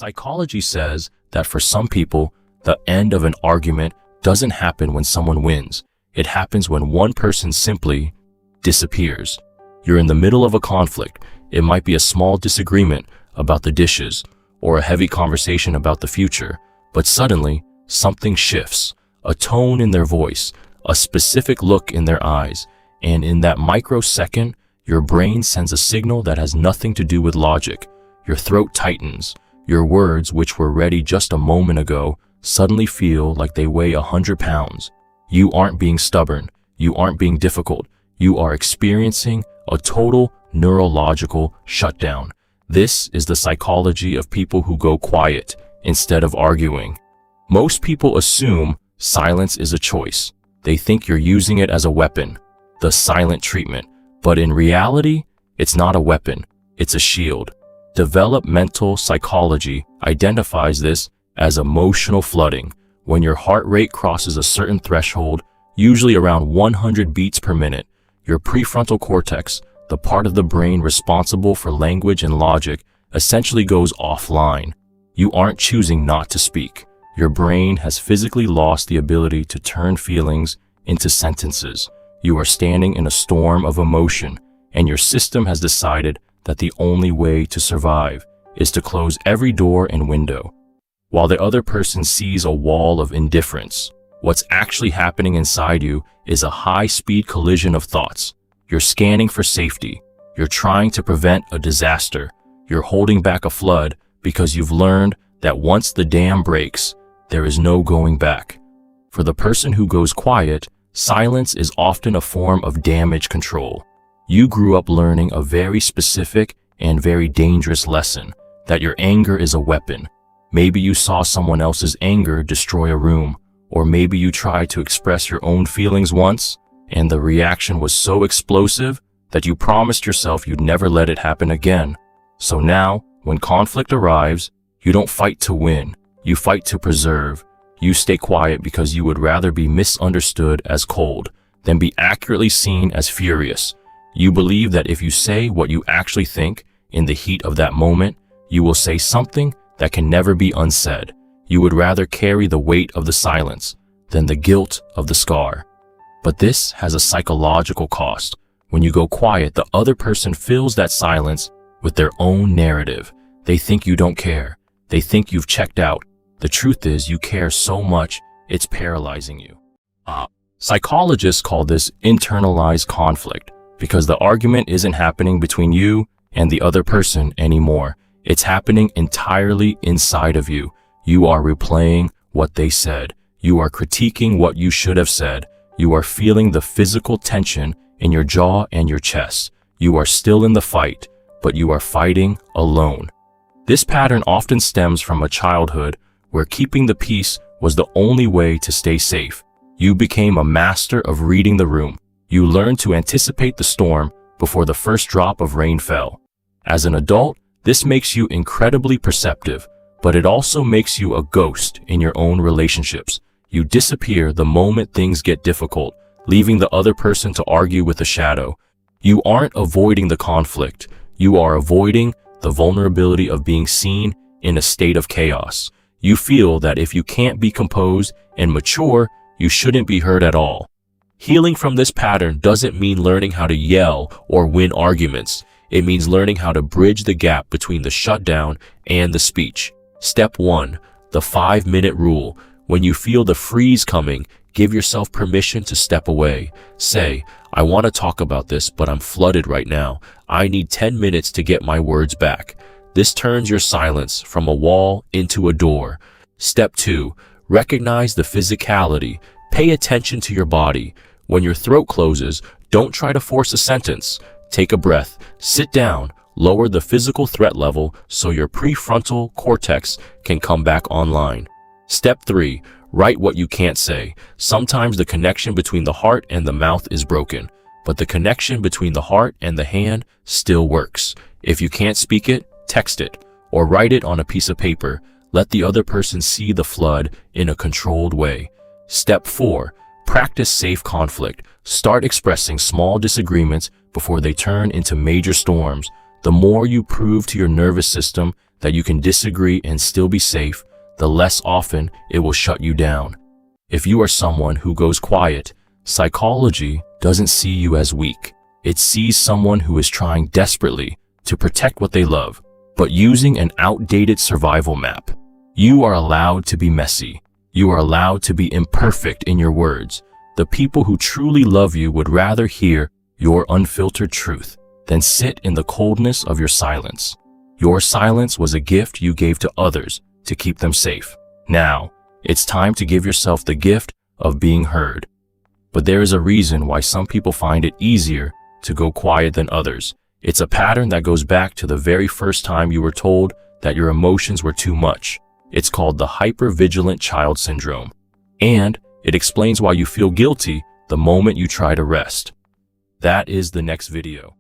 Psychology says that for some people, the end of an argument doesn't happen when someone wins. It happens when one person simply disappears. You're in the middle of a conflict. It might be a small disagreement about the dishes or a heavy conversation about the future, but suddenly something shifts, a tone in their voice, a specific look in their eyes, and in that microsecond, your brain sends a signal that has nothing to do with logic. Your throat tightens. Your words, which were ready just a moment ago, suddenly feel like they weigh 100 pounds. You aren't being stubborn. You aren't being difficult. You are experiencing a total neurological shutdown. This is the psychology of people who go quiet instead of arguing. Most people assume silence is a choice. They think you're using it as a weapon, the silent treatment. But in reality, it's not a weapon. It's a shield. Developmental psychology identifies this as emotional flooding. When your heart rate crosses a certain threshold, usually around 100 beats per minute, your prefrontal cortex, the part of the brain responsible for language and logic, essentially goes offline. You aren't choosing not to speak. Your brain has physically lost the ability to turn feelings into sentences. You are standing in a storm of emotion, and your system has decided that the only way to survive is to close every door and window. While the other person sees a wall of indifference, what's actually happening inside you is a high-speed collision of thoughts. You're scanning for safety. You're trying to prevent a disaster. You're holding back a flood because you've learned that once the dam breaks, there is no going back. For the person who goes quiet, silence is often a form of damage control. You grew up learning a very specific and very dangerous lesson, that your anger is a weapon. Maybe you saw someone else's anger destroy a room, or maybe you tried to express your own feelings once, and the reaction was so explosive that you promised yourself you'd never let it happen again. So now, when conflict arrives, you don't fight to win, you fight to preserve. You stay quiet because you would rather be misunderstood as cold than be accurately seen as furious. You believe that if you say what you actually think in the heat of that moment, you will say something that can never be unsaid. You would rather carry the weight of the silence than the guilt of the scar. But this has a psychological cost. When you go quiet, the other person fills that silence with their own narrative. They think you don't care. They think you've checked out. The truth is you care so much, it's paralyzing you. Psychologists call this internalized conflict because the argument isn't happening between you and the other person anymore. It's happening entirely inside of you. You are replaying what they said. You are critiquing what you should have said. You are feeling the physical tension in your jaw and your chest. You are still in the fight, but you are fighting alone. This pattern often stems from a childhood where keeping the peace was the only way to stay safe. You became a master of reading the room. You learned to anticipate the storm before the first drop of rain fell. As an adult, this makes you incredibly perceptive, but it also makes you a ghost in your own relationships. You disappear the moment things get difficult, leaving the other person to argue with a shadow. You aren't avoiding the conflict. You are avoiding the vulnerability of being seen in a state of chaos. You feel that if you can't be composed and mature, you shouldn't be heard at all. Healing from this pattern doesn't mean learning how to yell or win arguments. It means learning how to bridge the gap between the shutdown and the speech. Step 1. The 5-minute rule. When you feel the freeze coming, give yourself permission to step away. Say, I want to talk about this, but I'm flooded right now. I need 10 minutes to get my words back. This turns your silence from a wall into a door. Step 2. Recognize the physicality. Pay attention to your body. When your throat closes, don't try to force a sentence. Take a breath, sit down, lower the physical threat level so your prefrontal cortex can come back online. Step 3. Write what you can't say. Sometimes the connection between the heart and the mouth is broken, but the connection between the heart and the hand still works. If you can't speak it, text it, or write it on a piece of paper. Let the other person see the flood in a controlled way. Step 4. Practice safe conflict. Start expressing small disagreements before they turn into major storms. The more you prove to your nervous system that you can disagree and still be safe, the less often it will shut you down. If you are someone who goes quiet, psychology doesn't see you as weak. It sees someone who is trying desperately to protect what they love, but using an outdated survival map. You are allowed to be messy. You are allowed to be imperfect in your words. The people who truly love you would rather hear your unfiltered truth than sit in the coldness of your silence. Your silence was a gift you gave to others to keep them safe. Now, it's time to give yourself the gift of being heard. But there is a reason why some people find it easier to go quiet than others. It's a pattern that goes back to the very first time you were told that your emotions were too much. It's called the hypervigilant child syndrome. And it explains why you feel guilty the moment you try to rest. That is the next video.